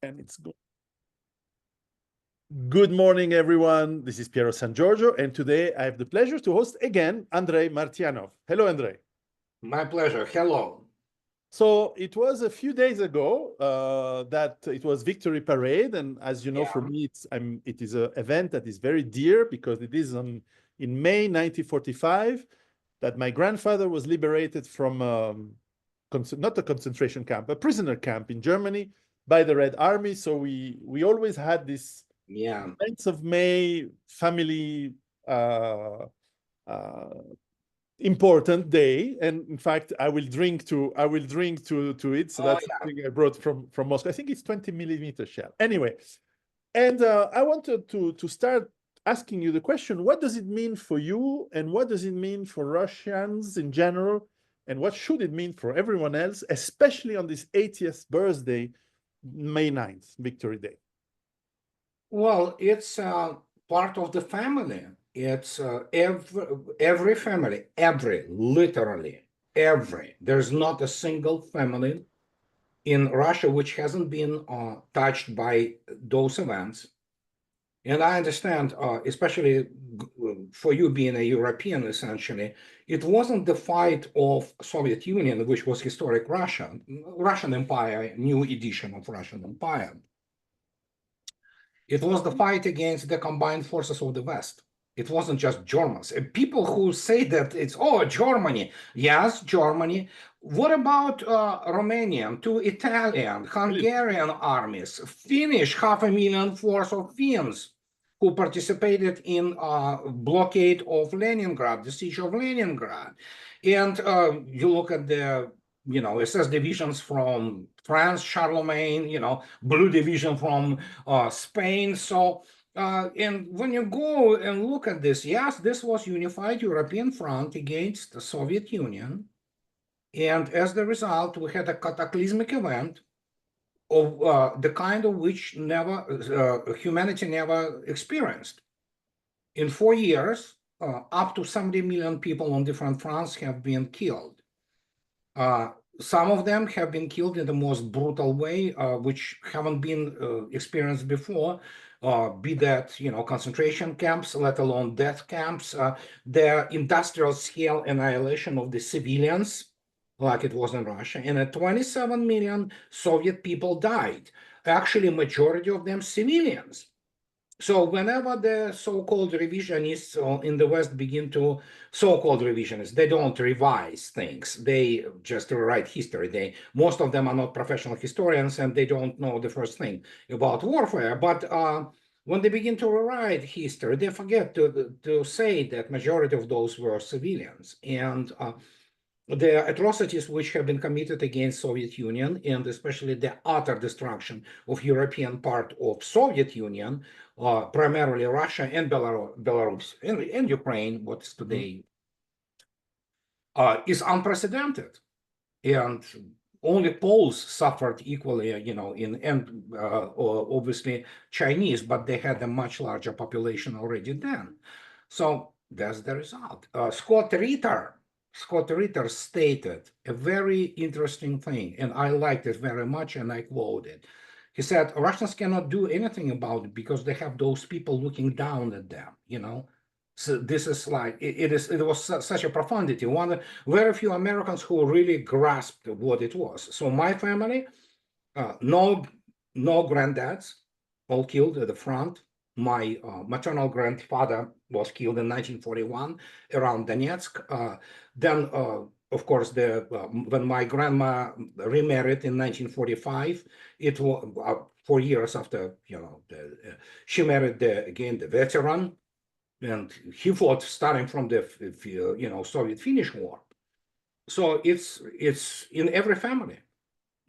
And it's good. Good morning, everyone. This is Piero San Giorgio, and today I have the pleasure to host again Andrei Martyanov. Hello, Andrei. My pleasure. Hello. So it was a few days ago that it was Victory Parade, and as you know, for me, it is an event that is very dear because it is in May 1945 that my grandfather was liberated from not a concentration camp, a prisoner camp in Germany by the Red Army. So we always had this 9th of May family important day, and in fact I will drink to it. So that's something I brought from Moscow. I think it's 20mm shell. Anyway, and I wanted to start asking you the question: what does it mean for you, and what does it mean for Russians in general, and what should it mean for everyone else, especially on this 80th birthday, May 9th, Victory Day? Well, it's part of the family. It's every family, literally every. There's not a single family in Russia which hasn't been touched by those events. And I understand, especially for you being a European, essentially, it wasn't the fight of Soviet Union, which was historic Russia, Russian Empire, new edition of Russian Empire. It was the fight against the combined forces of the West. It wasn't just Germans. People who say that it's, oh, Germany. Yes, Germany. What about Romanian, two Italian, Hungarian armies, Finnish, 500,000 force of Finns who participated in blockade of Leningrad, the siege of Leningrad. And you look at the SS divisions from France, Charlemagne, Blue Division from Spain. So, and when you go and look at this, yes, this was unified European front against the Soviet Union. And as the result, we had a cataclysmic event of the kind of which humanity never experienced. In 4 years, up to 70 million people on different fronts have been killed. Some of them have been killed in the most brutal way, which haven't been experienced before, be that, concentration camps, let alone death camps, the industrial scale annihilation of the civilians, like it was in Russia, and 27 million Soviet people died. Actually, majority of them civilians. So whenever the so-called revisionists in the West begin to, so-called revisionists, they don't revise things. They just write history. Most of them are not professional historians, and they don't know the first thing about warfare. But when they begin to rewrite history, they forget to say that majority of those were civilians. And the atrocities which have been committed against Soviet Union, and especially the utter destruction of European part of Soviet Union, primarily Russia and Belarus and Ukraine, what's today, is unprecedented. And only Poles suffered equally, and obviously Chinese, but they had a much larger population already then. So that's the result. Scott Ritter stated a very interesting thing, and I liked it very much, and I quote it. He said, Russians cannot do anything about it because they have those people looking down at them, So this is like, it was such a profundity. Very few Americans who really grasped what it was. So my family, no granddads, all killed at the front. My maternal grandfather was killed in 1941 around Donetsk. Then, of course, when my grandma remarried in 1945, it was 4 years after, she married again the veteran, and he fought starting from the Soviet-Finnish War. So it's in every family.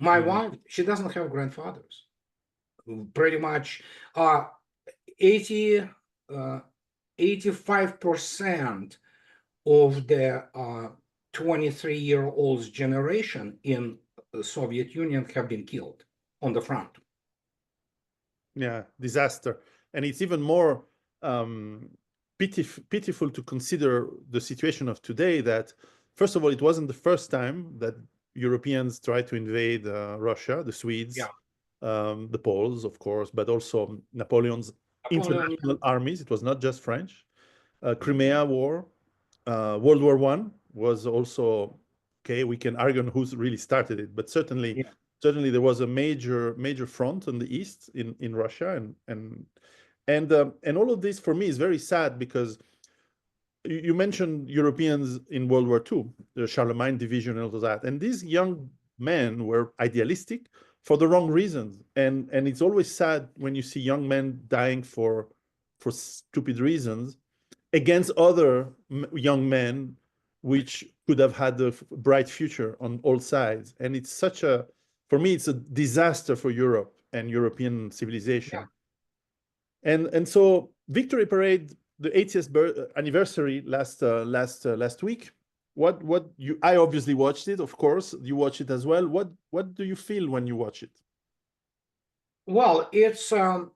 My wife, she doesn't have grandfathers. Pretty much 85% of the 23-year-olds generation in the Soviet Union have been killed on the front. Yeah, disaster. And it's even more pitiful to consider the situation of today, that, first of all, it wasn't the first time that Europeans tried to invade Russia. The Swedes the Poles, of course, but also Napoleon's international armies. It was not just French. Crimea War, World War One was also, okay. We can argue on who's really started it, but certainly there was a major front on the east in Russia, and all of this for me is very sad because you mentioned Europeans in World War II, the Charlemagne division and all of that, and these young men were idealistic for the wrong reasons, and it's always sad when you see young men dying for stupid reasons against other young men which could have had a bright future on all sides. And it's such a, for me, it's a disaster for Europe and European civilization. And so Victory Parade, the 80th anniversary last week. I obviously watched it, of course. You watch it as well. What do you feel when you watch it? Well, it's a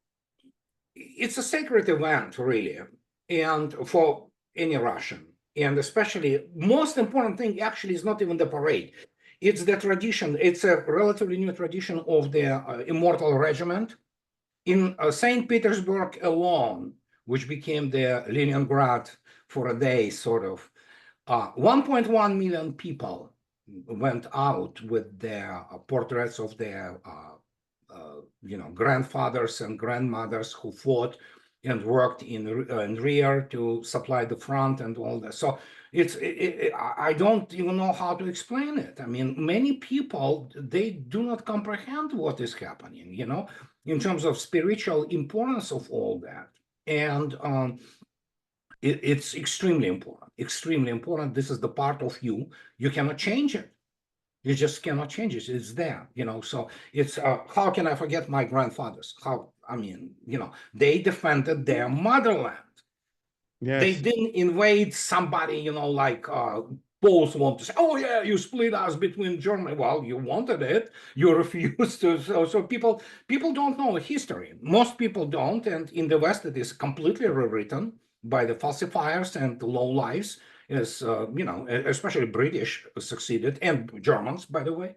sacred event, really, and for any Russian. And especially, most important thing actually is not even the parade. It's the tradition. It's a relatively new tradition of the Immortal Regiment. In St. Petersburg alone, which became the Leningrad for a day, sort of, 1.1 million people went out with their portraits of their grandfathers and grandmothers who fought and worked in rear to supply the front and all that. So I don't even know how to explain it. I mean, many people, they do not comprehend what is happening, in terms of spiritual importance of all that. And it's extremely important, extremely important. This is the part of you. You cannot change it. You just cannot change it. It's there, so it's, how can I forget my grandfathers? They defended their motherland. Yes. They didn't invade somebody, like Poles want to say, oh yeah, you split us between Germany. Well, you wanted it, you refused to. So people don't know history. Most people don't, and in the West it is completely rewritten by the falsifiers and the low lives. Is especially British succeeded, and Germans, by the way.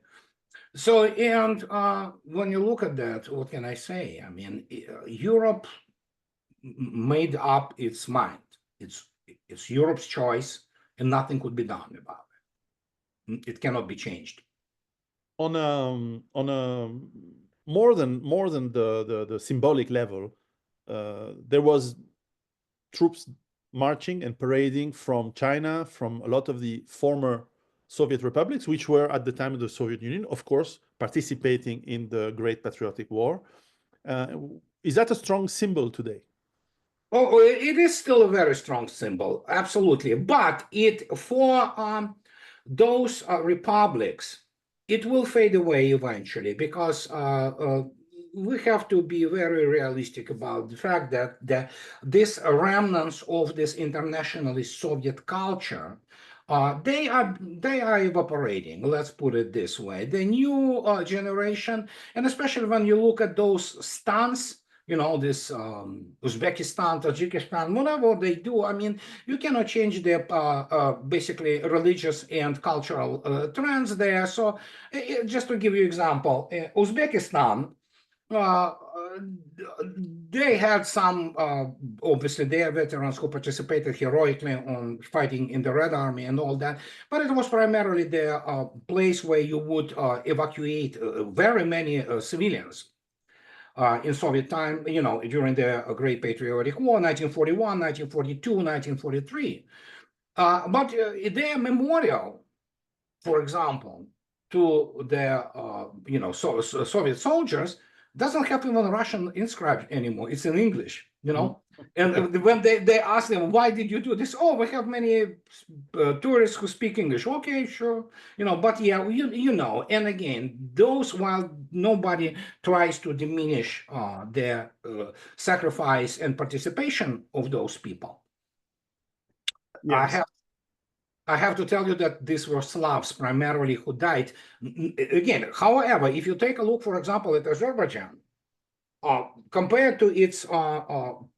So, and when you look at that, what can I say? I mean, Europe made up its mind. It's Europe's choice, and nothing could be done about it. It cannot be changed. On a more than the symbolic level, there was troops marching and parading from China, from a lot of the former Soviet republics, which were at the time of the Soviet Union, of course, participating in the Great Patriotic War. Is that a strong symbol today? Oh, it is still a very strong symbol, absolutely. But for those republics, it will fade away eventually, because we have to be very realistic about the fact that this remnants of this internationalist Soviet culture, they are evaporating. Let's put it this way. The new generation, and especially when you look at those stans, this Uzbekistan, Tajikistan, whatever they do, I mean, you cannot change their basically religious and cultural trends there. So just to give you example, Uzbekistan, they had some, obviously, their veterans who participated heroically on fighting in the Red Army and all that, but it was primarily the place where you would evacuate very many civilians. In Soviet time, during the Great Patriotic War, 1941, 1942, 1943. But their memorial, for example, to the Soviet soldiers doesn't have even Russian inscribed anymore. It's in English, And when they ask them, why did you do this? Oh, we have many tourists who speak English. Okay, sure. But yeah, and again, those, while nobody tries to diminish their sacrifice and participation of those people. Yes. I have to tell you that these were Slavs primarily who died. Again, however, if you take a look, for example, at Azerbaijan, compared to its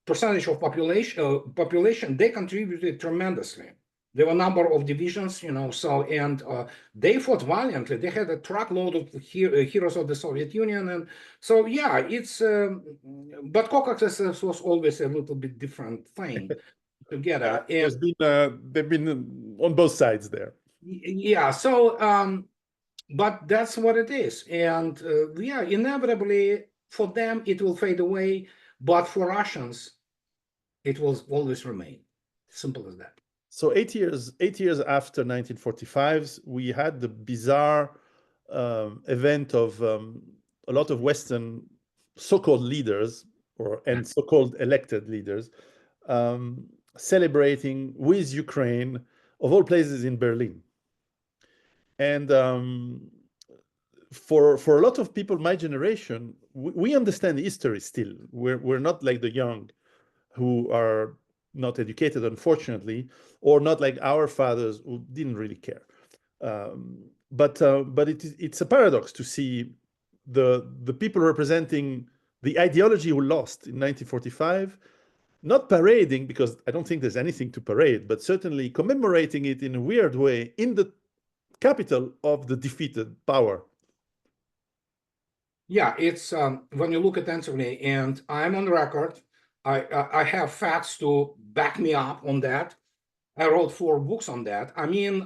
percentage of population, they contributed tremendously. There were a number of divisions, so, and they fought valiantly. They had a truckload of heroes of the Soviet Union. And so, yeah, it's, but Caucasus was always a little bit different thing together. There's been, they've been on both sides there. Yeah, so, but that's what it is. And yeah, inevitably for them, it will fade away. But for Russians, it will always remain. Simple as that. So 8 years after 1945, we had the bizarre event of a lot of Western so-called leaders and so-called elected leaders celebrating with Ukraine, of all places, in Berlin. And for a lot of people my generation, we understand history still. We're not like the young who are not educated, unfortunately, or not like our fathers who didn't really care. But it's a paradox to see the people representing the ideology who lost in 1945, not parading, because I don't think there's anything to parade, but certainly commemorating it in a weird way in the capital of the defeated power. Yeah, it's when you look attentively, and I'm on record, I have facts to back me up on that. I wrote 4 books on that. I mean,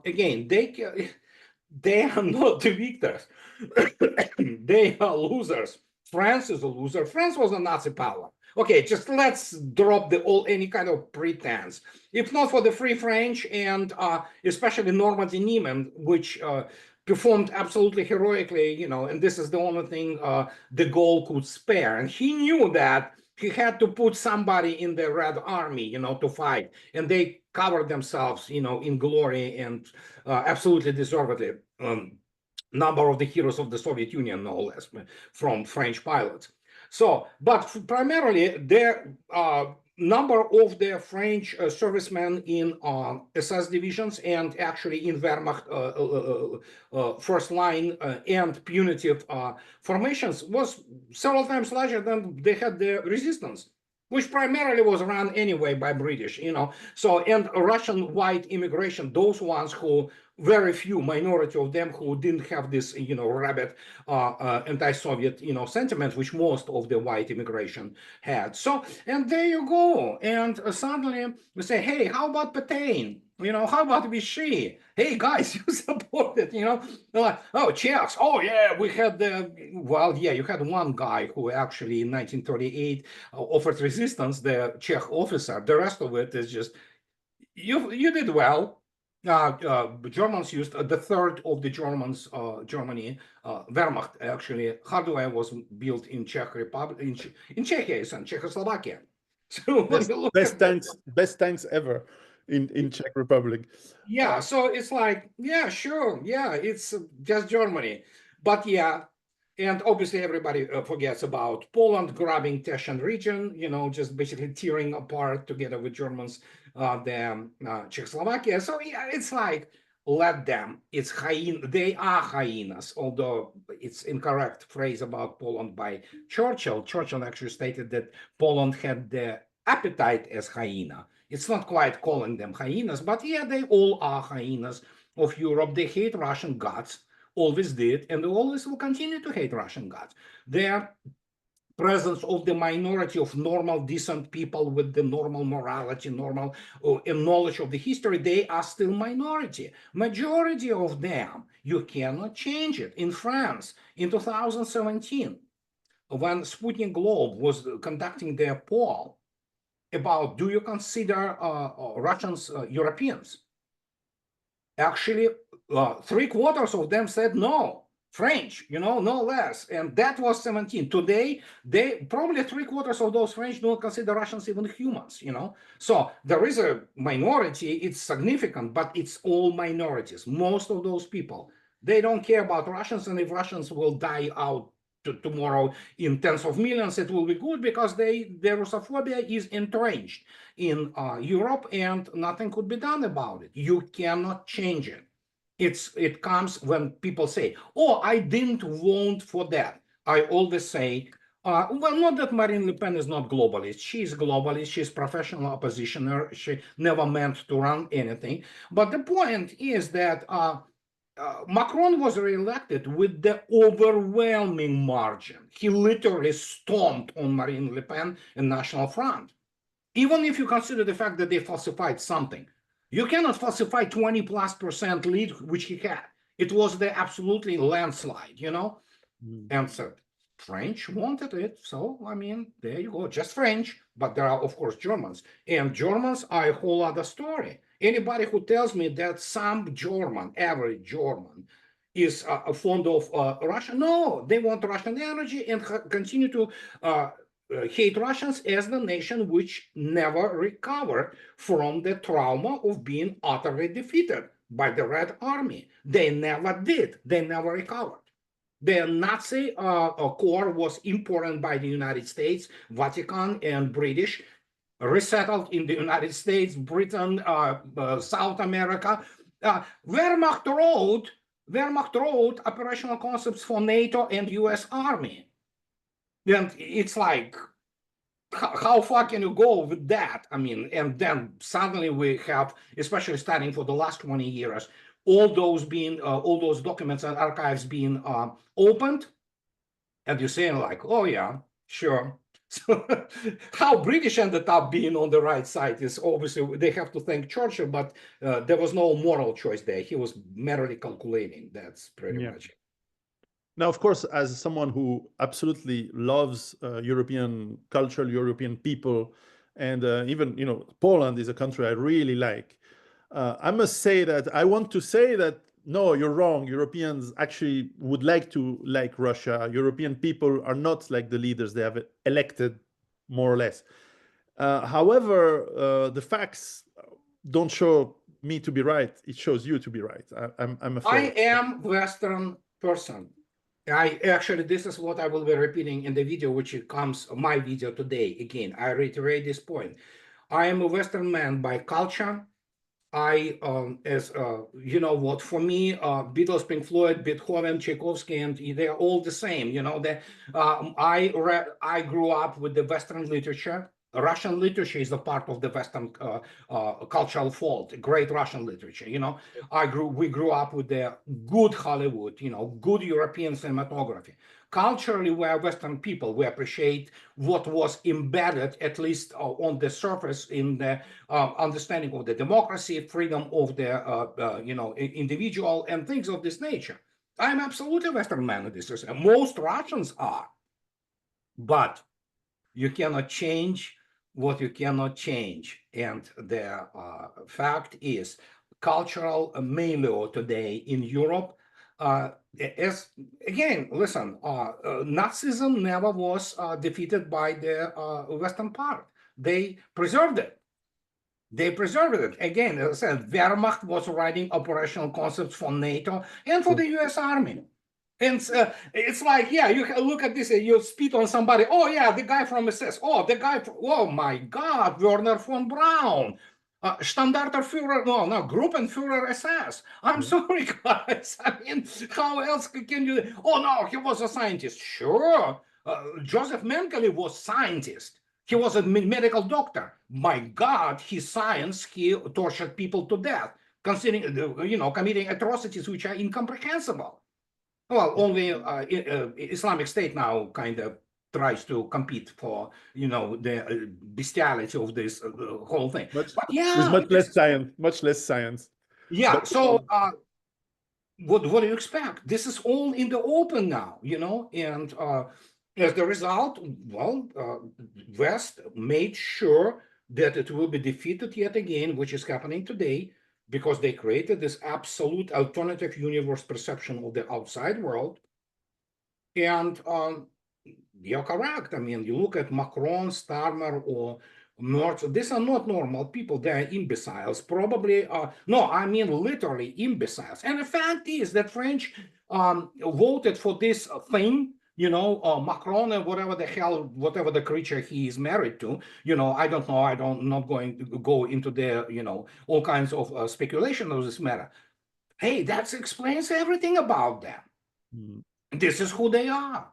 again, they are not the victors. They are losers. France is a loser. France was a Nazi power. Okay, just let's drop any kind of pretense. If not for the Free French and especially Normandy Niemann, which performed absolutely heroically, and this is the only thing de Gaulle could spare. And he knew that he had to put somebody in the Red Army, to fight. And they covered themselves, in glory and absolutely deservedly. Number of the heroes of the Soviet Union, no less, from French pilots. So, but primarily the number of the French servicemen in SS divisions and actually in Wehrmacht first line and punitive formations was several times larger than they had the resistance, which primarily was run anyway by British, So, and Russian white immigration, those ones who, very few minority of them who didn't have this, rabid anti-Soviet, sentiment, which most of the white immigration had. So, and there you go. And suddenly we say, hey, how about Petain? How about Vichy? Hey, guys, you supported, like, oh, Czechs. Oh, yeah, we had you had one guy who actually in 1938 offered resistance, the Czech officer. The rest of it is just, you did well. Germans used the third of the Germany, Wehrmacht, actually, hardware was built in Czech Republic, in Czechia and Czechoslovakia. So best tanks ever in Czech Republic. Yeah, so it's like, yeah, sure, yeah, it's just Germany, but yeah, and obviously everybody forgets about Poland grabbing Teschen region, just basically tearing apart together with Germans the Czechoslovakia. So yeah, it's like, let them. It's they are hyenas, although it's incorrect phrase about Poland by Churchill. Churchill actually stated that Poland had the appetite as hyena. It's not quite calling them hyenas, but yeah, they all are hyenas of Europe. They hate Russian gods, always did, and they always will continue to hate Russian gods. Their presence of the minority of normal, decent people with the normal morality, normal knowledge of the history, they are still minority. Majority of them, you cannot change it. In France, in 2017, when Sputnik Globe was conducting their poll about, do you consider Russians Europeans? Actually, 3/4 of them said no, French, no less. And that was 17. Today, they probably 3/4 of those French don't consider Russians even humans, So there is a minority, it's significant, but it's all minorities. Most of those people, they don't care about Russians, and if Russians will die out tomorrow in tens of millions, it will be good, because their Russophobia is entrenched in Europe, and nothing could be done about it. You cannot change it. It comes when people say, oh, I didn't vote for that. I always say, Well, not that Marine Le Pen is not globalist. She's globalist. She's professional oppositioner. She never meant to run anything. But the point is that Macron was reelected with the overwhelming margin. He literally stomped on Marine Le Pen and National Front. Even if you consider the fact that they falsified something, you cannot falsify 20+% lead, which he had. It was the absolutely landslide, you know? And so French wanted it. So, I mean, there you go, just French. But there are, of course, Germans. And Germans are a whole other story. Anybody who tells me that some German, average German, is fond of Russia, no, they want Russian energy and continue to hate Russians as the nation which never recovered from the trauma of being utterly defeated by the Red Army. They never did. They never recovered. The Nazi core was imported by the United States, Vatican, and British, resettled in the United States, Britain, South America. Wehrmacht wrote operational concepts for NATO and US Army. And it's like, how far can you go with that? I mean, and then suddenly we have, especially starting for the last 20 years, all those documents and archives being opened, and you're saying like, oh yeah, sure. So how British ended up being on the right side is obviously they have to thank Churchill, but there was no moral choice there. He was merely calculating. That's pretty much it. Now, of course, as someone who absolutely loves European culture, European people, and even, you know, Poland is a country I really like. I must say that I want to say that, no, you're wrong. Europeans actually would like to like Russia. European people are not like the leaders they have elected, more or less. However, the facts don't show me to be right. It shows you to be right. I'm afraid. I am Western person. This is what I will be repeating in the video, which comes my video today. Again, I reiterate this point. I am a Western man by culture. You know what, for me, Beatles, Pink Floyd, Beethoven, Tchaikovsky, and they're all the same. You know, I grew up with the Western literature. Russian literature is a part of the Western cultural fold. Great Russian literature. You know, we grew up with the good Hollywood. You know, good European cinematography. Culturally, we are Western people. We appreciate what was embedded, at least on the surface, in the understanding of the democracy, freedom of the individual, and things of this nature. I'm absolutely a Western man in this respect. Most Russians are, but you cannot change what you cannot change. And the fact is, cultural milieu today in Europe is, again, listen, Nazism never was defeated by the Western part. They preserved it. They preserved it. Again, as I said, Wehrmacht was writing operational concepts for NATO and for the US Army. And it's like, yeah, you look at this and you spit on somebody. Oh, yeah, the guy from SS. Oh, the guy, oh my God, Werner von Braun. Standartenführer, no, Gruppenführer SS. I'm sorry, guys. I mean, how else can you? Oh, no, he was a scientist. Sure. Joseph Mengele was scientist. He was a medical doctor. My God, his science, he tortured people to death, considering, committing atrocities which are incomprehensible. Well, only Islamic State now kind of tries to compete for, the bestiality of this whole thing. But yeah, with much less science. Yeah. But, so what do you expect? This is all in the open now, and as the result, well, West made sure that it will be defeated yet again, which is happening today, because they created this absolute alternative universe perception of the outside world. And you're correct. I mean, you look at Macron, Starmer, or Merz, these are not normal people. They are imbeciles. Probably, no, I mean literally imbeciles. And the fact is that French voted for this thing, Macron and whatever the creature he is married to, I don't know. I'm not going to go into the, all kinds of speculation of this matter. Hey, that explains everything about them. This is who they are.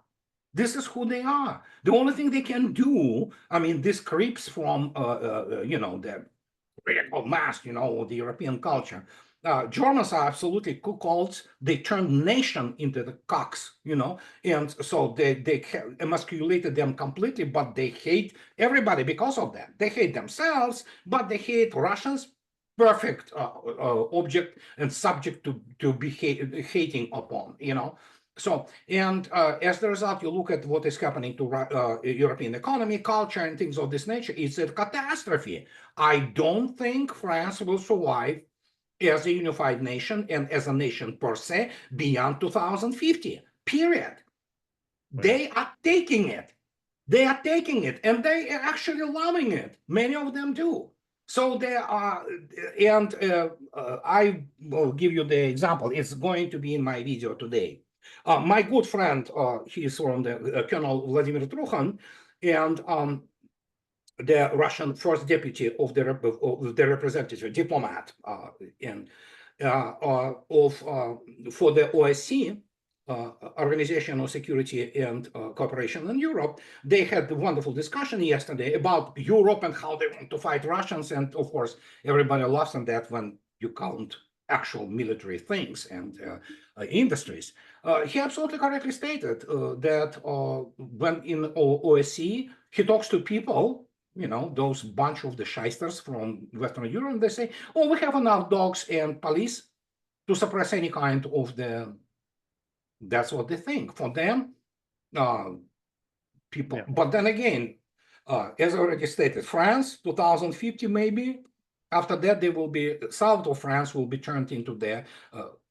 This is who they are. The only thing they can do, I mean, this creeps from, the critical mass, the European culture. Germans are absolutely cuckolds. They turned nation into the cocks, and so they emasculated them completely, but they hate everybody because of that. They hate themselves, but they hate Russians, perfect object and subject to be hating upon, So, and as a result, you look at what is happening to European economy, culture, and things of this nature. It's a catastrophe. I don't think France will survive as a unified nation and as a nation per se beyond 2050, period. They are taking it. They are taking it, and they are actually loving it. Many of them do. So they are, and I will give you the example. It's going to be in my video today. My good friend, he's from the Colonel Vladimir Trukhan, and the Russian first deputy of the representative diplomat and for the OSCE, Organization of Security and Cooperation in Europe. They had a wonderful discussion yesterday about Europe and how they want to fight Russians. And of course, everybody laughs at that when you count actual military things and industries. He absolutely correctly stated that when in OSCE, he talks to people, those bunch of the shysters from Western Europe, they say, oh, we have enough dogs and police to suppress any kind of that's what they think. For them, people, but then again, as I already stated, France, 2050 maybe, after that, they will be, south of France will be turned into the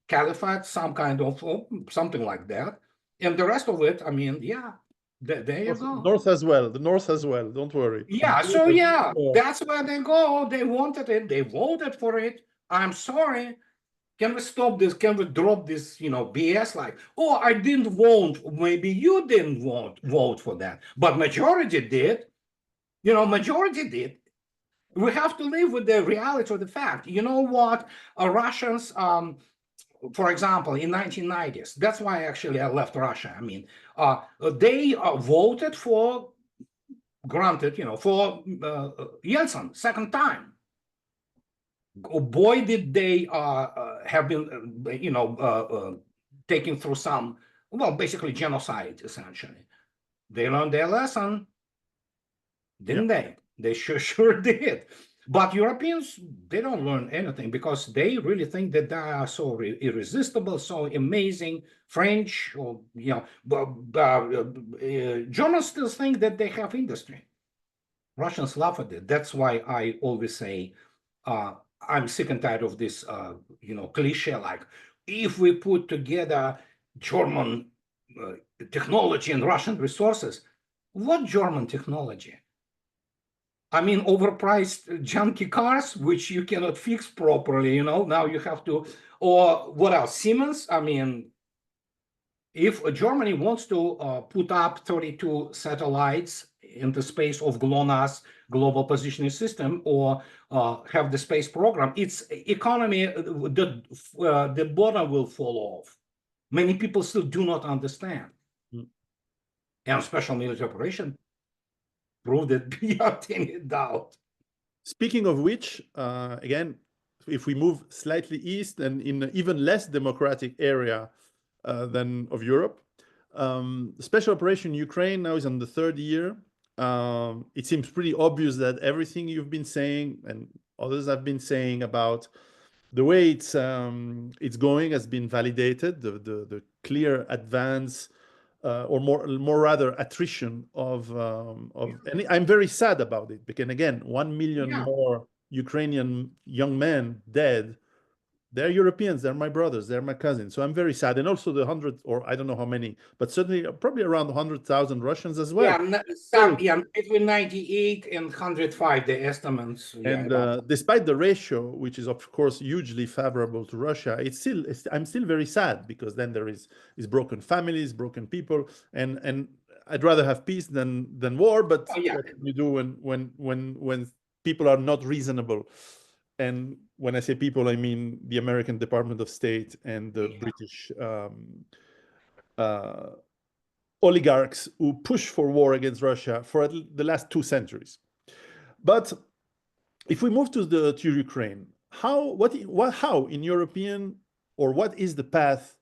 caliphate, some kind of, something like that. And the rest of it, I mean, yeah, there you go. North as well, the north as well, don't worry. Yeah, so yeah, that's where they go. They wanted it, they voted for it. I'm sorry. Can we stop this? Can we drop this, BS like, oh, I didn't vote. Maybe you didn't vote for that, but majority did. Majority did. We have to live with the reality of the fact. You know what? Russians, for example, in 1990s, that's why actually I left Russia. I mean, they voted for, granted, for Yeltsin, second time. Boy, did they have been, taken through some, well, basically genocide, essentially. They learned their lesson, didn't they? They sure did. But Europeans, they don't learn anything because they really think that they are so irresistible, so amazing. French, or Germans still think that they have industry. Russians laugh at it. That's why I always say, I'm sick and tired of this, cliche like, if we put together German technology and Russian resources, what German technology? I mean, overpriced junky cars, which you cannot fix properly, now you have to, or what else? Siemens? I mean, if Germany wants to put up 32 satellites in the space of GLONASS, Global Positioning System, or have the space program, its economy, the bottom will fall off. Many people still do not understand. And special military operation proved it beyond any doubt. Speaking of which, again, if we move slightly east and in an even less democratic area than of Europe, Special Operation Ukraine now is on the third year. It seems pretty obvious that everything you've been saying and others have been saying about the way it's going has been validated. The clear advance, or more rather attrition of and I'm very sad about it because again, 1 million more Ukrainian young men dead. They're Europeans, they're my brothers, they're my cousins. So I'm very sad. And also the 100, or I don't know how many, but certainly probably around 100,000 Russians as well. Yeah, between 98 and 105, the estimates. And despite the ratio, which is of course hugely favorable to Russia, I'm still very sad because then there is broken families, broken people, and I'd rather have peace than war. But what can you do when people are not reasonable? And when I say people, I mean the American Department of State and the British oligarchs who push for war against Russia for the last 2 centuries. But if we move to Ukraine, how, in your opinion, or what is the path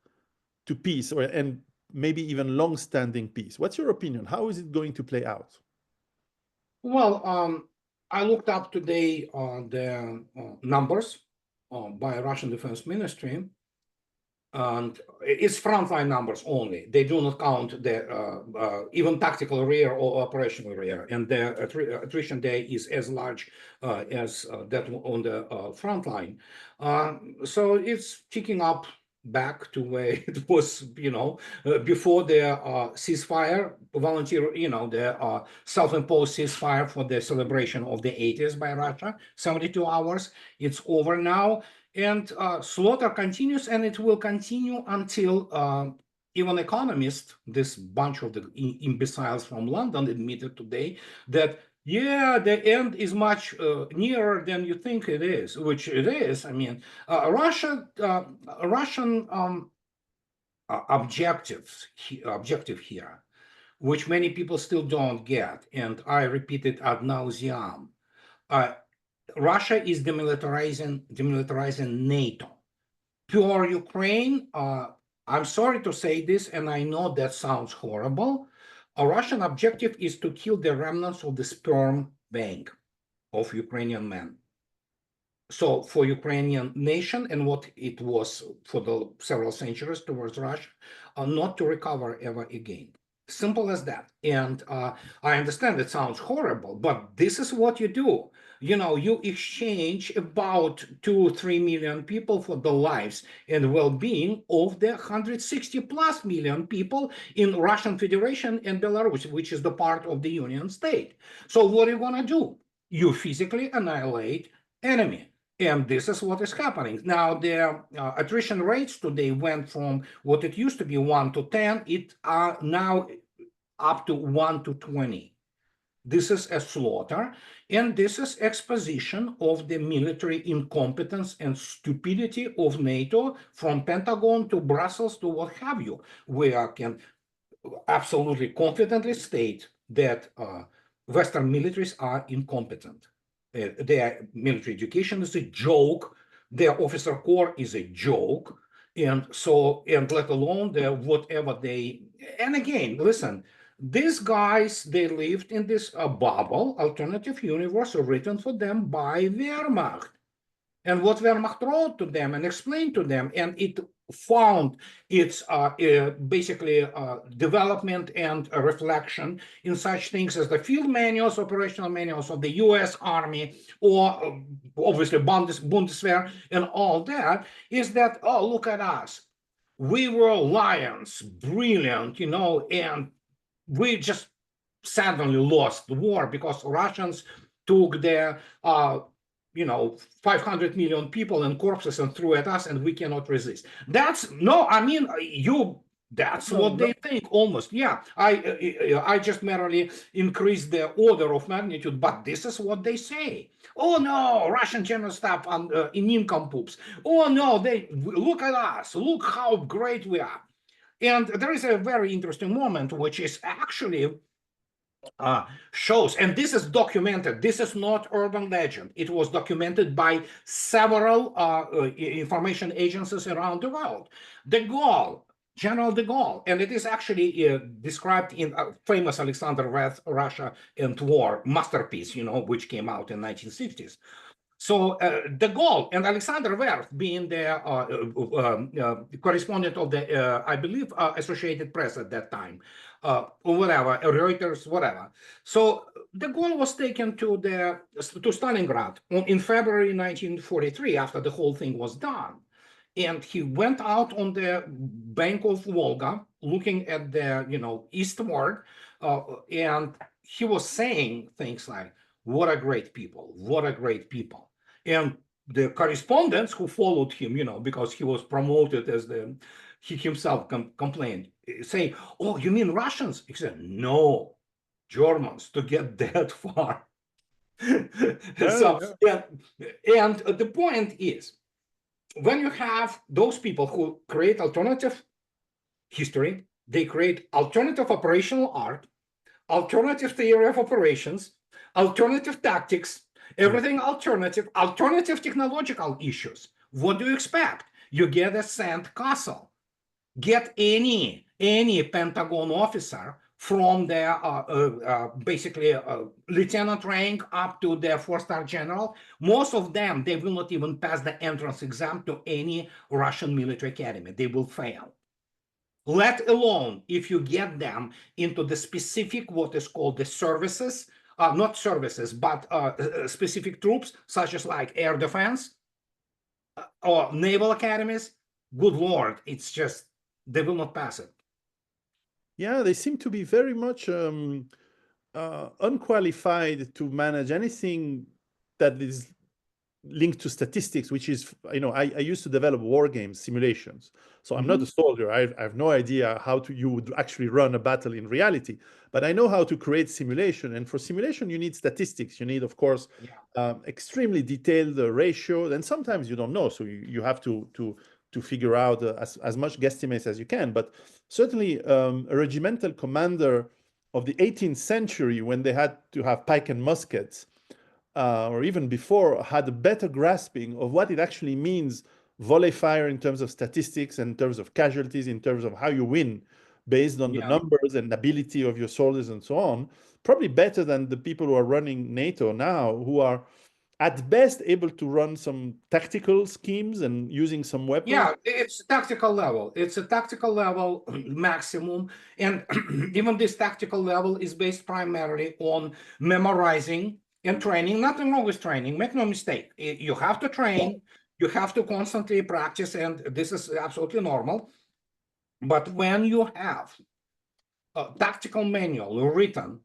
to peace, and maybe even long-standing peace? What's your opinion? How is it going to play out? Well, I looked up today the numbers by Russian Defense Ministry, and it's frontline numbers only. They do not count the even tactical rear or operational rear, and the attrition day is as large as that on the front line. So it's ticking up back to where it was, before the ceasefire, volunteer, the self-imposed ceasefire for the celebration of the 80s by Russia, 72 hours. It's over now. And slaughter continues, and it will continue until even economists, this bunch of the imbeciles from London, admitted today that, yeah, the end is much nearer than you think it is, which it is. I mean, Russian objective here, which many people still don't get, and I repeat it ad nauseam. Russia is demilitarizing NATO. Pure Ukraine, I'm sorry to say this, and I know that sounds horrible. A Russian objective is to kill the remnants of the sperm bank of Ukrainian men. So for Ukrainian nation and what it was for the several centuries towards Russia, not to recover ever again. Simple as that. And I understand it sounds horrible, but this is what you do. You exchange about 2-3 million people for the lives and well-being of the 160 plus million people in Russian Federation and Belarus, which is the part of the Union state. So what are you going to do? You physically annihilate enemy. And this is what is happening. Now, the attrition rates today went from what it used to be 1 to 10, it are now up to 1 to 20. This is a slaughter, and this is exposition of the military incompetence and stupidity of NATO, from Pentagon to Brussels to what have you. We can absolutely confidently state that Western militaries are incompetent. Their military education is a joke. Their officer corps is a joke. And let alone whatever they, and again, listen, these guys, they lived in this bubble, alternative universe written for them by Wehrmacht. And what Wehrmacht wrote to them and explained to them, and it found its basically development and reflection in such things as the field manuals, operational manuals of the US Army, or obviously Bundeswehr and all that, is that, oh, look at us. We were lions, brilliant, and we just suddenly lost the war because Russians took their 500 million people and corpses and threw at us, and we cannot resist. That's what they think almost. Yeah, I just merely increased the order of magnitude, but this is what they say. Oh no, Russian general staff in nincompoops. Oh no, they look at us. Look how great we are. And there is a very interesting moment, which is actually shows, and this is documented. This is not urban legend. It was documented by several information agencies around the world. General de Gaulle, and it is actually described in a famous Alexander Werth, Russia and War masterpiece, which came out in 1960s. So de Gaulle and Alexander Werth, being the correspondent of the, I believe, Associated Press at that time, or whatever, Reuters, whatever. So de Gaulle was taken to Stalingrad in February 1943, after the whole thing was done. And he went out on the bank of Volga, looking at the, eastward, and he was saying things like, what a great people, what a great people. And the correspondents who followed him, because he was promoted as he himself complained, say, oh, you mean Russians? He said, no, Germans, to get that far. And the point is, when you have those people who create alternative history, They create alternative operational art, alternative theory of operations, alternative tactics, everything alternative, alternative technological issues. What do you expect? You get a sand castle. Get any Pentagon officer from their basically lieutenant rank up to their four-star general. Most of them, they will not even pass the entrance exam to any Russian military academy. They will fail. Let alone if you get them into the specific, what is called the services, not services, but specific troops, such as like air defense or naval academies. Good Lord, it's just, they will not pass it. Yeah, they seem to be very much unqualified to manage anything that is linked to statistics, which is, I used to develop war games simulations. So I'm not a soldier. I have no idea how you would actually run a battle in reality, but I know how to create simulation. And for simulation, you need statistics. You need, of course, extremely detailed ratio. And sometimes you don't know. So you have to figure out as much guesstimates as you can. But certainly a regimental commander of the 18th century, when they had to have pike and muskets, or even before, had a better grasping of what it actually means, volley fire in terms of statistics, in terms of casualties, in terms of how you win based on the numbers and ability of your soldiers and so on, probably better than the people who are running NATO now, who are at best able to run some tactical schemes and using some weapons. Yeah, it's a tactical level. It's a tactical level maximum. And even this tactical level is based primarily on memorizing and training. Nothing wrong with training. Make no mistake. You have to train. You have to constantly practice. And this is absolutely normal. But when you have a tactical manual written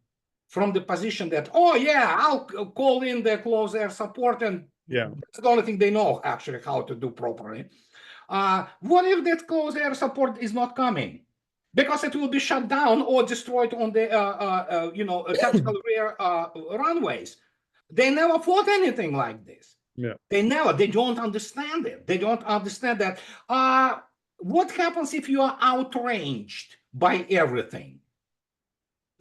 from the position that, oh, yeah, I'll call in the close air support, and that's the only thing they know actually how to do properly. What if that close air support is not coming? Because it will be shut down or destroyed on the tactical rear runways. They never fought anything like this. They don't understand it. They don't understand that. What happens if you are outranged by everything?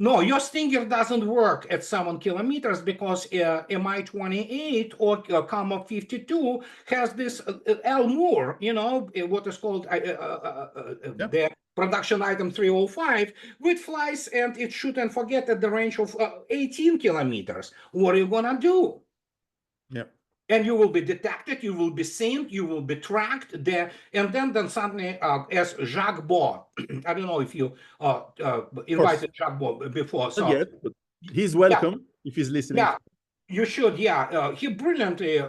No, your Stinger doesn't work at 7 kilometers because Mi-28 or Comma 52 has this L Moore, what is called the production item 305, which flies and it shoot and forget at the range of 18 kilometers. What are you gonna do? And you will be detected, you will be seen, you will be tracked there. And then suddenly, as Jacques Beau, I don't know if you invited Jacques Beau before. So yet, but he's welcome if he's listening. Yeah, you should. Yeah, he brilliantly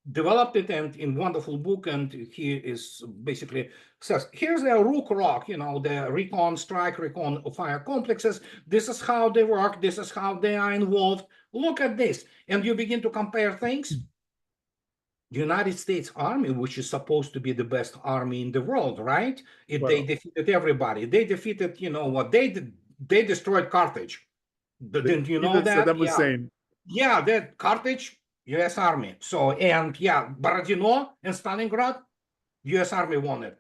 developed it and in wonderful book. And he is basically says, here's the Rook Rock, the recon strike, recon fire complexes. This is how they work. This is how they are involved. Look at this. And you begin to compare things. The United States Army, which is supposed to be the best army in the world, right? They defeated everybody. They defeated, what they did, they destroyed Carthage. Didn't you know that? Saddam Hussein. Yeah, that Carthage, U.S. Army. So, and Borodino and Stalingrad, U.S. Army won it.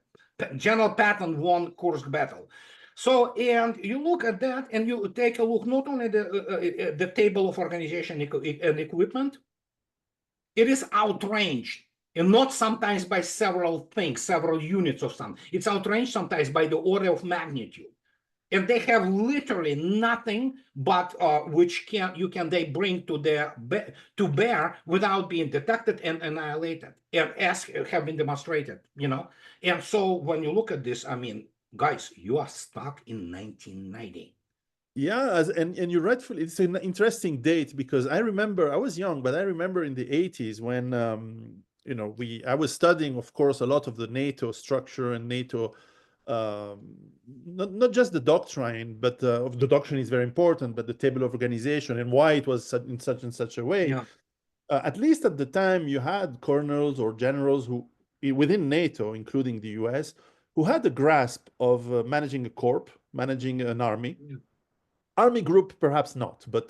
General Patton won Kursk battle. So, and you look at that and you take a look not only the table of organization and equipment, it is outranged, and not sometimes by several things, several units of something. It's outranged sometimes by the order of magnitude. And they have literally nothing but which they bring to bear without being detected and annihilated, and as have been demonstrated, And so when you look at this, I mean, guys, you are stuck in 1990. Yeah, and you're rightfully, it's an interesting date because I remember I was young, but I remember in the 80s when I was studying, of course, a lot of the NATO structure and NATO. Not just the doctrine, but the doctrine is very important, but the table of organization and why it was in such and such a way. At least at the time, you had colonels or generals who, within NATO, including the US, who had the grasp of managing a corps, managing an army. Army group, perhaps not, but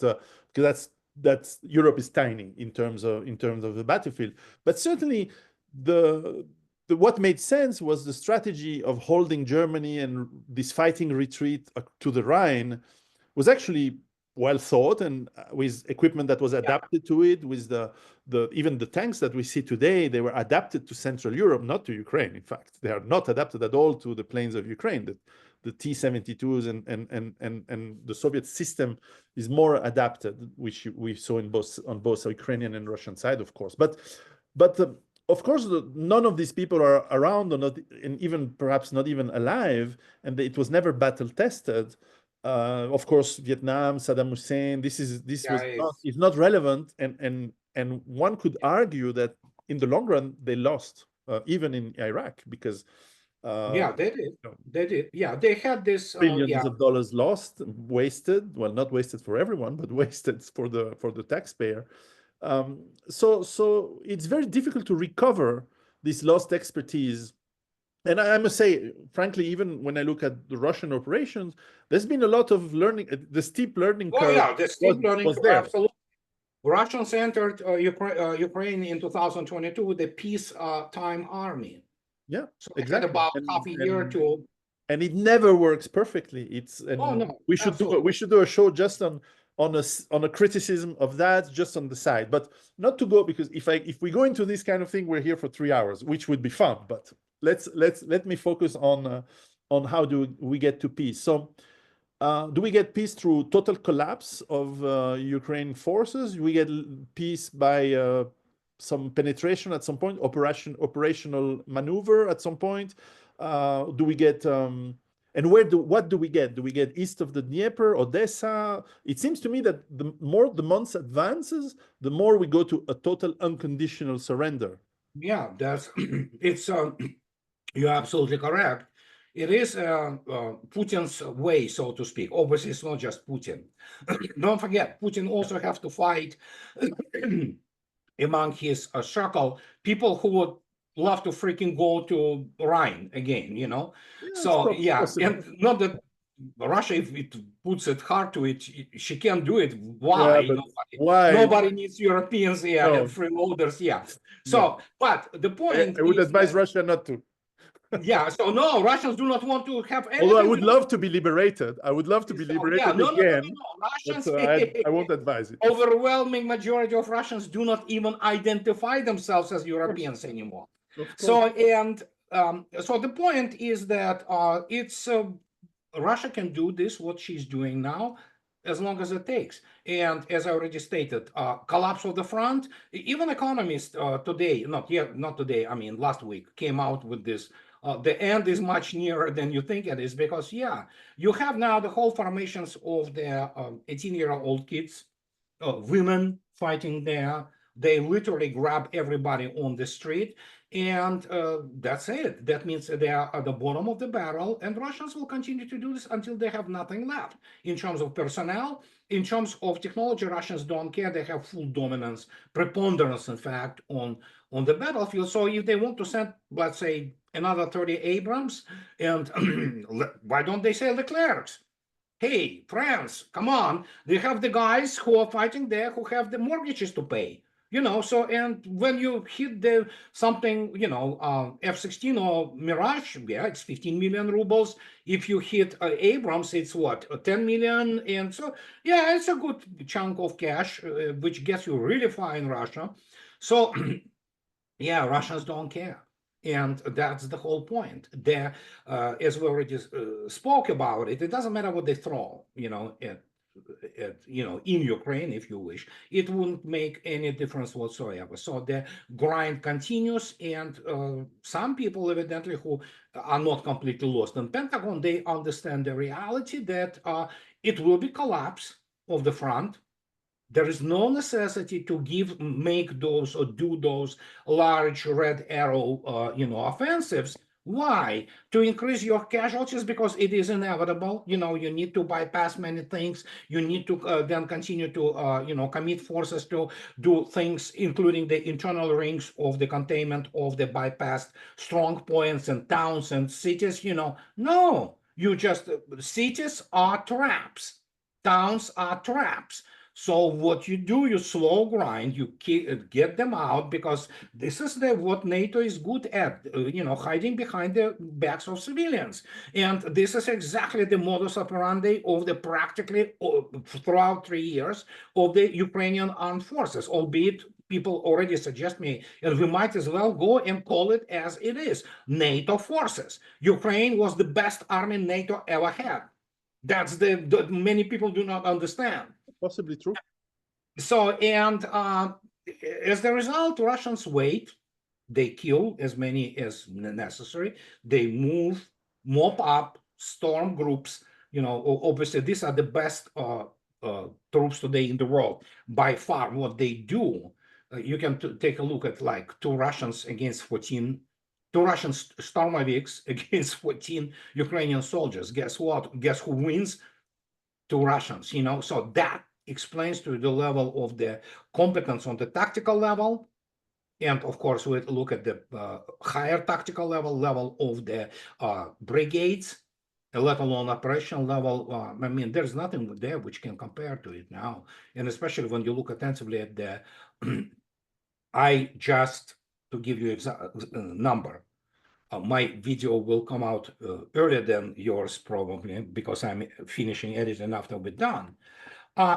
because that's Europe is tiny in terms of the battlefield, but certainly what made sense was the strategy of holding Germany and this fighting retreat to the Rhine was actually well thought, and with equipment that was adapted to it, with the even the tanks that we see today, they were adapted to Central Europe, not to Ukraine. In fact, they are not adapted at all to the plains of Ukraine. The T-72s and the Soviet system is more adapted, which we saw on both Ukrainian and Russian side, of course. But of course, none of these people are around, or not, and even perhaps not even alive, and it was never battle tested. Of course, Vietnam, Saddam Hussein. This is not relevant, and one could argue that in the long run they lost, even in Iraq, because yeah, they did. They did. Yeah, they had this billions of dollars lost, wasted. Well, not wasted for everyone, but wasted for the taxpayer. So it's very difficult to recover this lost expertise. And I must say, frankly, even when I look at the Russian operations, there's been a lot of learning. The steep learning curve. Oh yeah, the steep learning curve, there. absolutely. Russians entered Ukraine in 2022 with a peacetime army. Yeah, so exactly. Had about half a year to. And it never works perfectly. No, we should do a show just on a criticism of that, just on the side, but not to go, because if we go into this kind of thing, we're here for 3 hours, which would be fun. But let me focus on how do we get to peace. So do we get peace through total collapse of Ukraine forces? Do we get peace by some penetration at some point, operational maneuver at some point? Do we get and what do we get? Do we get east of the Dnieper, Odessa? It seems to me that the more the months advances, the more we go to a total unconditional surrender. Yeah, that's it's you're absolutely correct. It is Putin's way, so to speak. Obviously, it's not just Putin. Don't forget, Putin also have to fight among his circle people who would love to freaking go to Rhine again, you know. So yeah, and not that Russia, if it puts it hard to it, she can't do it. Why? Yeah, why? Nobody needs Europeans, and freeloaders, So, but the point I would advise Russia not to. Yeah, so no, Russians do not want to have anything. Although I would love to be liberated. I would love to be liberated again. Russians, I won't advise it. Overwhelming majority of Russians do not even identify themselves as Europeans anymore. So, and so the point is that it's Russia can do this, what she's doing now, as long as it takes. And as I already stated, collapse of the front, even economists today, not today, I mean, last week, came out with this. The end is much nearer than you think it is, because, you have now the whole formations of the 18-year-old kids, women fighting there. They literally grab everybody on the street. And that's it. That means they are at the bottom of the barrel, and Russians will continue to do this until they have nothing left. In terms of personnel, in terms of technology, Russians don't care. They have full dominance, preponderance, in fact, on the battlefield. So if they want to send, let's say, another 30 Abrams, and why don't they say Leclercs? Hey, France, come on. They have the guys who are fighting there who have the mortgages to pay. So, and when you hit something, F-16 or Mirage, it's 15 million rubles. If you hit Abrams, it's what, 10 million? And so, it's a good chunk of cash, which gets you really far in Russia. So, Russians don't care. And that's the whole point. There, as we already spoke about it, it doesn't matter what they throw, in Ukraine, if you wish, it wouldn't make any difference whatsoever. So the grind continues, and some people, evidently, who are not completely lost in Pentagon, they understand the reality that it will be collapse of the front. There is no necessity to make those or do those large red arrow, offensives. Why? To increase your casualties, because it is inevitable. You need to bypass many things. You need to then continue to, commit forces to do things, including the internal rings of the containment of the bypassed strong points and towns and cities. No, cities are traps. Towns are traps. So what you do, you slow grind, you get them out, because this is what NATO is good at, hiding behind the backs of civilians. And this is exactly the modus operandi of the practically throughout 3 years of the Ukrainian armed forces, albeit people already suggest me, and we might as well go and call it as it is, NATO forces. Ukraine was the best army NATO ever had. That's the many people do not understand. Possibly true. So, and as a result, Russians wait. They kill as many as necessary. They mop up, storm groups. Obviously, these are the best troops today in the world by far. What they do, you can take a look at like two Russians against 14. Two Russian Stormoviks against 14 Ukrainian soldiers. Guess what? Guess who wins? Two Russians, so that explains to the level of the competence on the tactical level. And of course, we look at the higher tactical level of the brigades, let alone operational level. I mean, there's nothing there which can compare to it now. And especially when you look attentively at the, to give you exact number, my video will come out earlier than yours probably, because I'm finishing editing after we're done.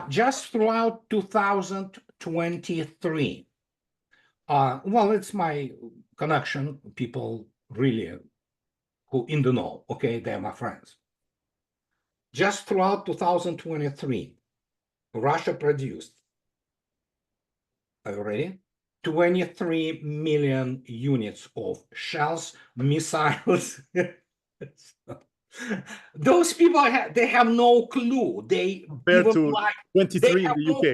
Just throughout 2023, well, it's my connection, people really who in the know, okay, they're my friends. Just throughout 2023, Russia produced, are you ready? 23 million units of shells, missiles. Those people they have no clue. They compared even to like 23 in the UK.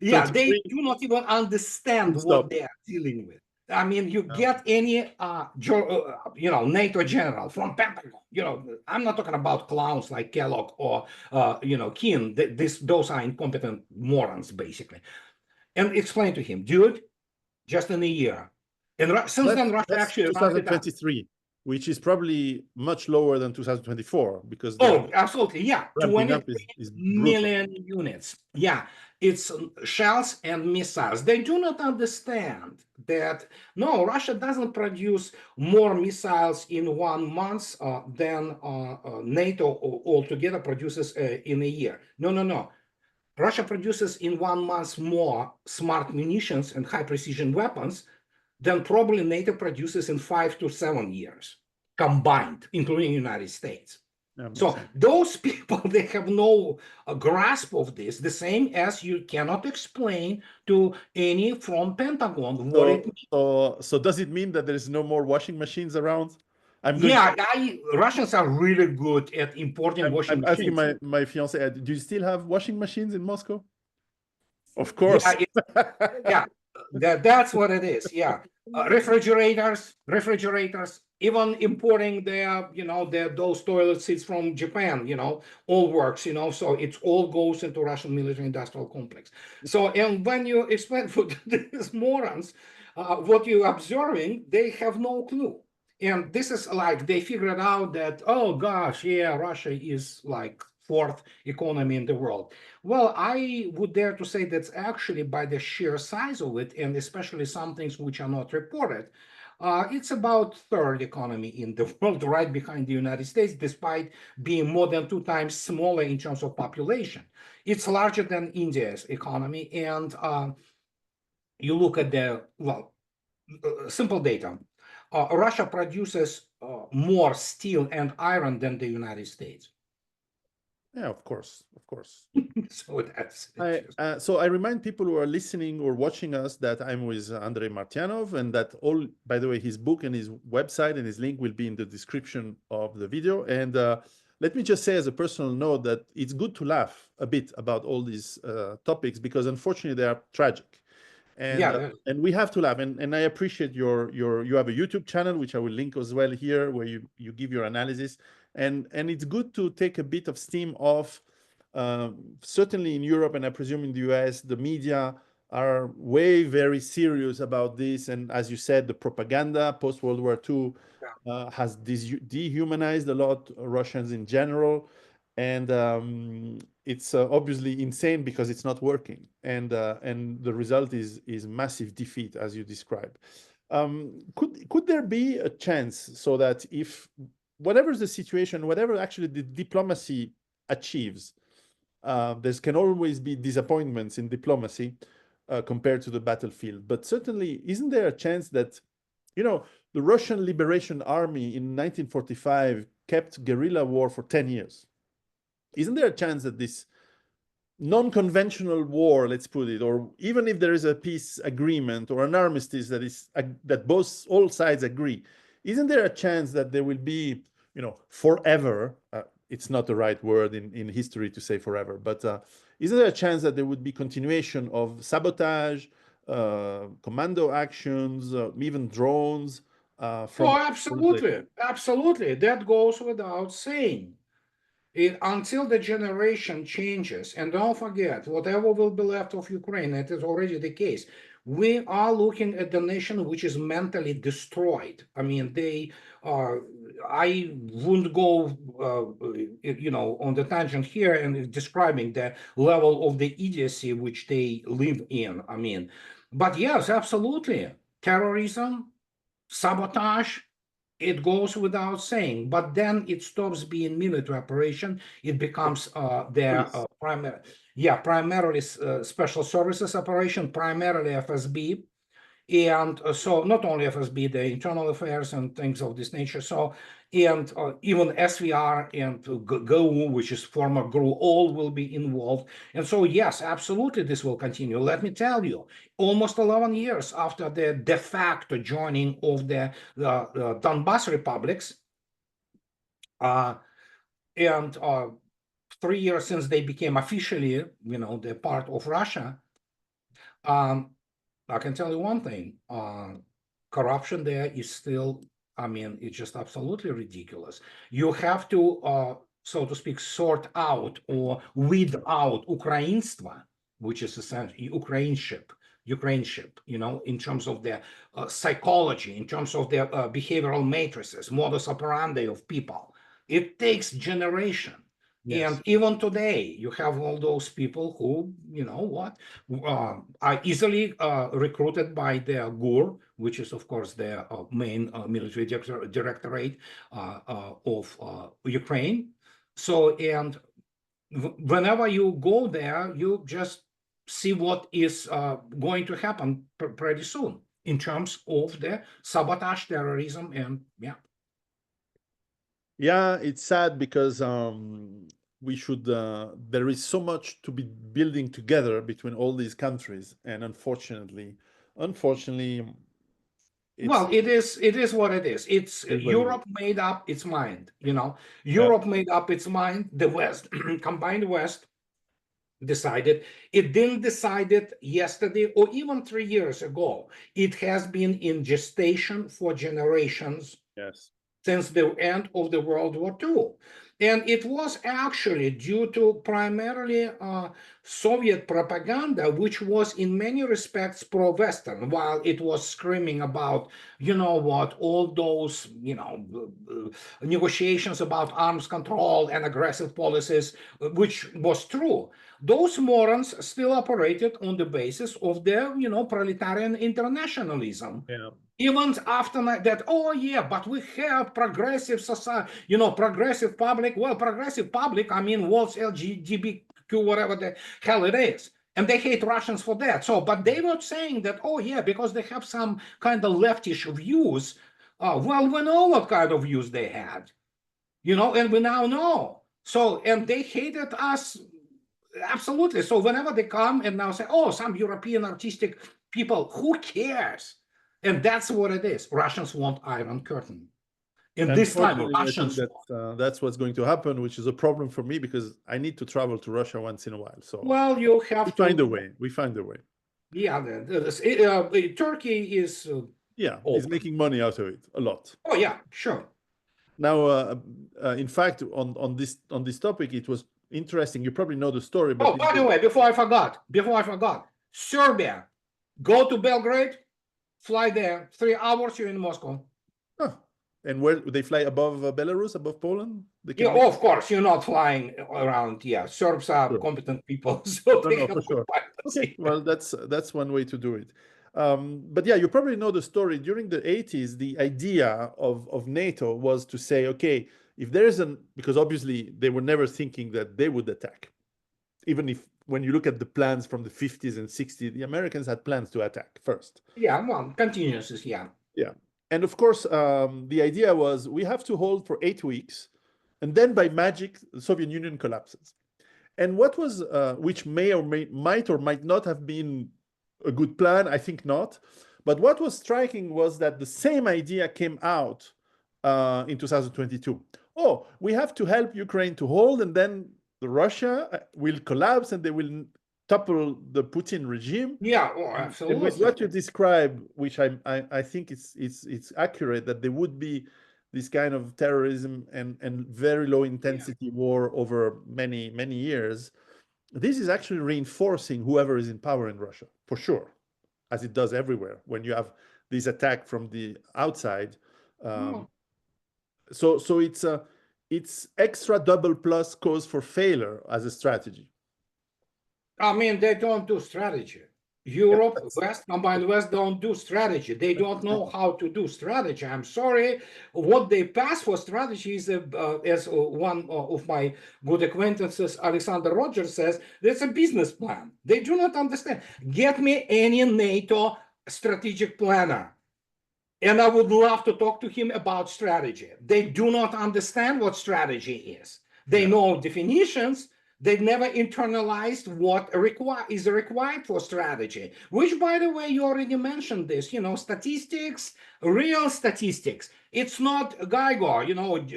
Yeah, they do not even understand what they are dealing with. I mean, you get any NATO general from Pentagon. I'm not talking about clowns like Kellogg or Keane. Those are incompetent morons, basically. And explain to him, dude, just in a year. And since then, Russia actually 2023, which is probably much lower than 2024 because absolutely, yeah, 20 million units. Yeah, it's shells and missiles. They do not understand that no, Russia doesn't produce more missiles in 1 month than NATO altogether produces in a year. No. Russia produces in 1 month more smart munitions and high precision weapons than probably NATO produces in 5 to 7 years combined, including the United States. So those people, they have no grasp of this, the same as you cannot explain to any from Pentagon what it means. So does it mean that there is no more washing machines around? Russians are really good at importing washing machines. I'm asking my fiance, do you still have washing machines in Moscow? Of course. Yeah, that's what it is. Yeah, refrigerators, even importing those toilet seats from Japan, all works, so it all goes into Russian military industrial complex. So, and when you explain for these morons, what you're observing, they have no clue. And this is like they figured out that, oh gosh, yeah, Russia is like fourth economy in the world. Well, I would dare to say that's actually by the sheer size of it, and especially some things which are not reported, it's about third economy in the world, right behind the United States, despite being more than 2 times smaller in terms of population. It's larger than India's economy, and you look at the, simple data. Russia produces more steel and iron than the United States. Yeah, of course. So that's so I remind people who are listening or watching us that I'm with Andrei Martyanov, and that by the way, his book and his website and his link will be in the description of the video. And let me just say as a personal note that it's good to laugh a bit about all these topics, because unfortunately they are tragic. And we have to laugh. And I appreciate you have a YouTube channel, which I will link as well here, where you give your analysis. And it's good to take a bit of steam off. Certainly in Europe, and I presume in the US, the media are very serious about this. And as you said, the propaganda post-World War II has dehumanized a lot Russians in general. And it's obviously insane because it's not working, and the result is massive defeat, as you describe. Could there be a chance so that if whatever the situation, whatever actually the diplomacy achieves, there can always be disappointments in diplomacy compared to the battlefield, but certainly isn't there a chance that, the Russian Liberation Army in 1945 kept guerrilla war for 10 years? Isn't there a chance that this non-conventional war, let's put it, or even if there is a peace agreement or an armistice that all sides agree, isn't there a chance that there will be, forever, it's not the right word in history to say forever, but isn't there a chance that there would be continuation of sabotage, commando actions, even drones from? Oh, absolutely, absolutely. That goes without saying. Until the generation changes, and don't forget, whatever will be left of Ukraine, it is already the case. We are looking at the nation which is mentally destroyed. I mean, I wouldn't go, on the tangent here and describing the level of the idiocy which they live in. I mean, but yes, absolutely, terrorism, sabotage, it goes without saying, but then it stops being military operation. It becomes their primarily special services operation, primarily FSB. And so not only FSB, the internal affairs and things of this nature. So, and even SVR and GRU, which is former GRU, all will be involved. And so, yes, absolutely, this will continue. Let me tell you, almost 11 years after the de facto joining of the Donbas republics, and 3 years since they became officially, the part of Russia, I can tell you one thing, corruption there is still, I mean, it's just absolutely ridiculous. You have to, so to speak, sort out or weed out Ukrainstva, which is essentially Ukraineship, in terms of their psychology, in terms of their behavioral matrices, modus operandi of people. It takes generation. Yes. And even today, you have all those people who, are easily recruited by the GUR, which is, of course, the main military directorate of Ukraine. So, and whenever you go there, you just see what is going to happen pretty soon in terms of the sabotage, terrorism, and Yeah, it's sad because we should. There is so much to be building together between all these countries, and unfortunately, well, it is what it is. It's Europe made up its mind. Europe made up its mind. The West, combined West, decided. It didn't decide it yesterday or even 3 years ago. It has been in gestation for generations. Yes. Since the end of the World War II. And it was actually due to primarily Soviet propaganda, which was in many respects pro-Western, while it was screaming about, all those, negotiations about arms control and aggressive policies, which was true. Those morons still operated on the basis of their, proletarian internationalism. Yeah. Even after that, oh yeah, but we have progressive society, progressive public. Well, progressive public, I mean, world's LGBTQ, whatever the hell it is. And they hate Russians for that. So, but they were saying that, oh yeah, because they have some kind of leftish views. Well, we know what kind of views they had, and we now know. So, and they hated us. Absolutely. So whenever they come and now say, oh, some European artistic people, who cares? And that's what it is. Russians want Iron Curtain. In this time, Russians. That's what's going to happen, which is a problem for me because I need to travel to Russia once in a while. So, well, you have to find a way. We find a way. Yeah, Turkey is. Is making money out of it a lot. Oh yeah, sure. Now, in fact, on this topic, it was interesting. You probably know the story. But by the way, before I forgot, Serbia, go to Belgrade. Fly there, 3 hours, you're in Moscow. Oh, And where they fly above Belarus, above Poland? They can Yeah, make... of course, you're not flying around. Yeah, Serbs are Sure. competent people, so No, they no, have for good sure. pilots. Okay, well, that's one way to do it. But yeah, you probably know the story. During the 80s, the idea of NATO was to say, okay, if there is because obviously they were never thinking that they would attack. Even if, when you look at the plans from the 50s and 60s, the Americans had plans to attack first. Yeah, well, continuous, yeah. Yeah. And of course, the idea was we have to hold for 8 weeks, and then by magic, the Soviet Union collapses. And what was, which might or might not have been a good plan, I think not. But what was striking was that the same idea came out in 2022. Oh, we have to help Ukraine to hold, and then Russia will collapse and they will topple the Putin regime. Yeah, oh, And with absolutely. what you describe, which I think it's accurate, that there would be this kind of terrorism and very low intensity war over many, many years, this is actually reinforcing whoever is in power in Russia, for sure, as it does everywhere when you have this attack from the outside. Oh. So it's extra double plus cause for failure as a strategy. I mean, they don't do strategy. Europe, West, combined West don't do strategy. They don't know how to do strategy. I'm sorry. What they pass for strategy is, as one of my good acquaintances, Alexander Rogers, says, that's a business plan. They do not understand. Get me any NATO strategic planner, and I would love to talk to him about strategy. They do not understand what strategy is. They know definitions. They've never internalized what is required for strategy, which, by the way, you already mentioned this, statistics, real statistics. It's not GIGO,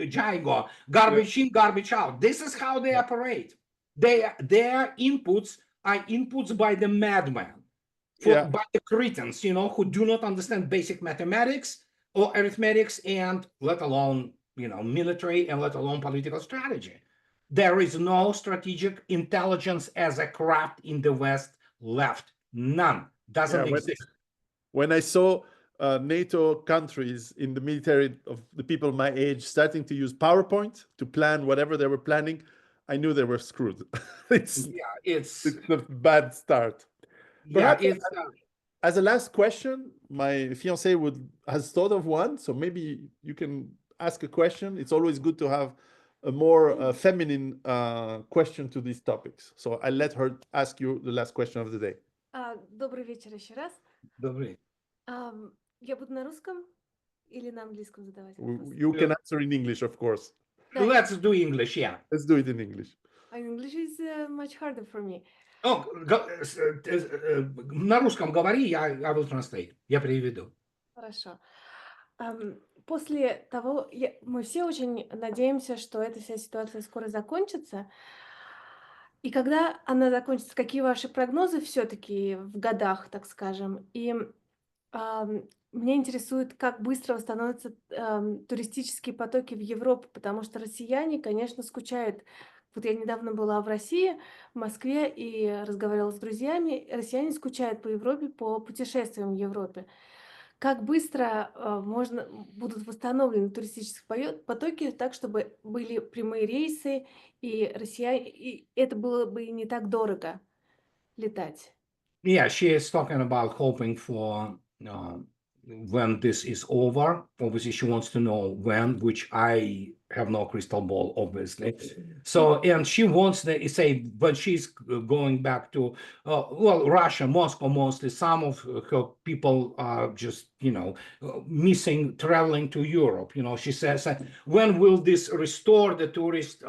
JIGO, garbage in, garbage out. This is how they operate. Their inputs are inputs by the madman, by the cretins, who do not understand basic mathematics or arithmetics, and let alone, military and let alone political strategy. There is no strategic intelligence as a craft in the West left. None. Doesn't exist. When I saw NATO countries in the military of the people my age starting to use PowerPoint to plan whatever they were planning, I knew they were screwed. it's a bad start. Perhaps as a last question, my fiance has thought of one, so maybe you can ask a question. It's always good to have a more feminine question to these topics. So I'll let her ask you the last question of the day. Добрый вечер еще раз. Добрый. Я буду на русском или на английском задавать вопрос? You can answer in English, of course. Let's do English, yeah. Let's do it in English. English is much harder for me. На русском говори, I will translate. Я переведу. Хорошо. После того, мы все очень надеемся, что эта вся ситуация скоро закончится. И когда она закончится, какие ваши прогнозы все-таки в годах, так скажем? И меня интересует, как быстро восстановятся туристические потоки в Европу, потому что россияне, конечно, скучают. Вот я недавно была в России, в Москве, и разговаривала с друзьями. Россияне скучают по Европе, по путешествиям в Европе. Как быстро будут восстановлены туристические потоки так, чтобы были прямые рейсы, и это было бы не так дорого летать? Yeah, she is talking about hoping for when this is over. Obviously, she wants to know when, which I have no crystal ball, obviously. So, and she wants to say, but she's going back to, Russia, Moscow mostly. Some of her people are just, missing traveling to Europe. She says, when will this restore the tourist,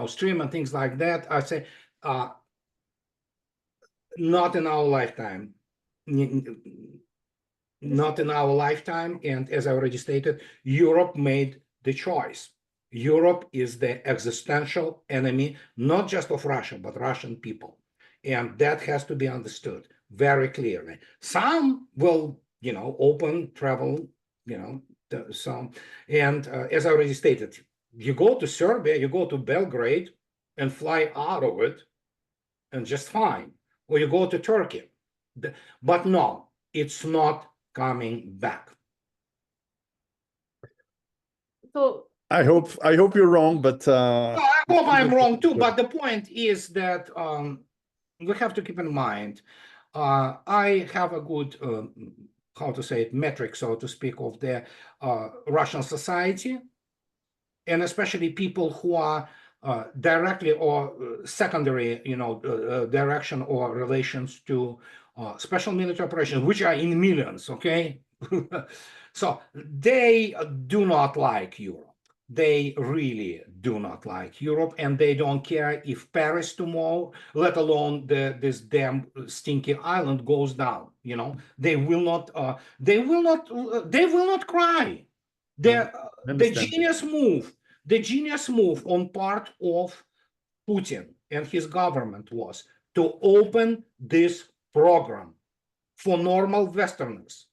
stream and things like that? I say, not in our lifetime. Not in our lifetime. And as I already stated, Europe made the choice. Europe is the existential enemy, not just of Russia, but Russian people. And that has to be understood very clearly. Some will, open travel, some. And as I already stated, you go to Serbia, you go to Belgrade and fly out of it and just fine. Or you go to Turkey. But no, it's not coming back. So I hope you're wrong, but I hope I'm wrong too. But the point is that we have to keep in mind. I have a good, how to say it, metric, so to speak, of the Russian society, and especially people who are directly or secondary, direction or relations to special military operations, which are in millions, okay? So they do not like Europe. They really do not like Europe, and they don't care if Paris tomorrow, let alone this damn stinky island, goes down. They will not. They will not cry. The genius move on part of Putin and his government was to open this program for normal Westerners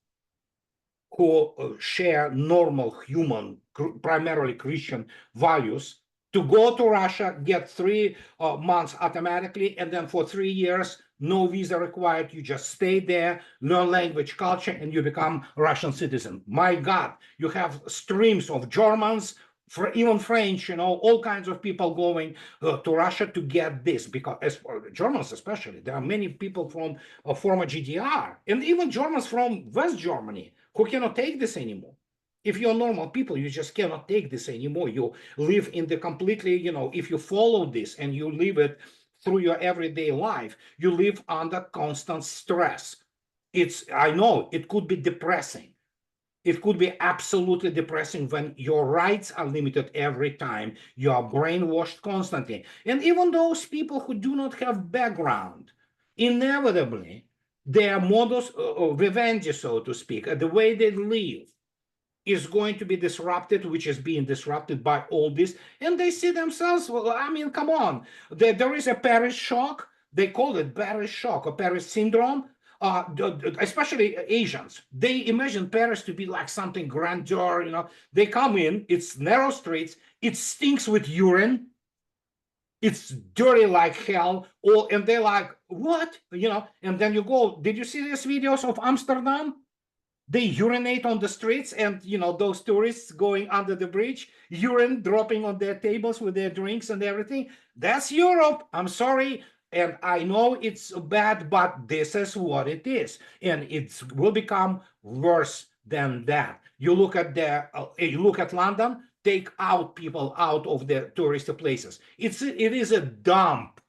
who share normal human, primarily Christian values, to go to Russia, get 3 months automatically, and then for 3 years, no visa required. You just stay there, learn language, culture, and you become a Russian citizen. My God, you have streams of Germans, even French, all kinds of people going to Russia to get this, because as for the Germans especially, there are many people from former GDR, and even Germans from West Germany who cannot take this anymore. If you're normal people, you just cannot take this anymore. You live in the completely, if you follow this and you live it through your everyday life, you live under constant stress. I know it could be depressing. It could be absolutely depressing when your rights are limited every time. You are brainwashed constantly. And even those people who do not have background, inevitably, their modus vivendi, so to speak, the way they live, is going to be disrupted, which is being disrupted by all this. And they see themselves, well, I mean, come on. There is a Paris shock. They call it Paris shock or Paris syndrome. Especially Asians, they imagine Paris to be like something grandeur. They come in, it's narrow streets, it stinks with urine, it's dirty like hell, and they're like, what? And then you go, did you see these videos of Amsterdam? They urinate on the streets, and those tourists going under the bridge, urine dropping on their tables with their drinks and everything. That's Europe. I'm sorry. And I know it's bad, but this is what it is. And it will become worse than that. You look at London, take out people out of the tourist places. It is a dump.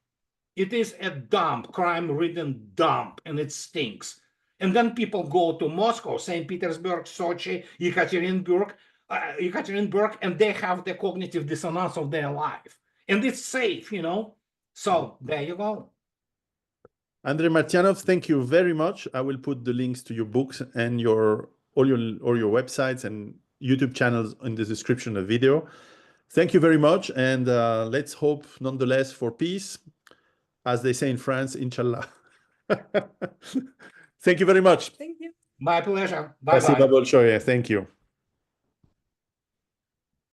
It is a dump, crime-ridden dump, and it stinks. And then people go to Moscow, St. Petersburg, Sochi, Yekaterinburg, and they have the cognitive dissonance of their life. And it's safe, So there you go. Andrei Martyanov, thank you very much. I will put the links to your books and all your websites and YouTube channels in the description of the video. Thank you very much, and let's hope nonetheless for peace, as they say in France, inshallah. Thank you very much. thank you. My pleasure. Bye-bye. Спасибо большое. Thank you.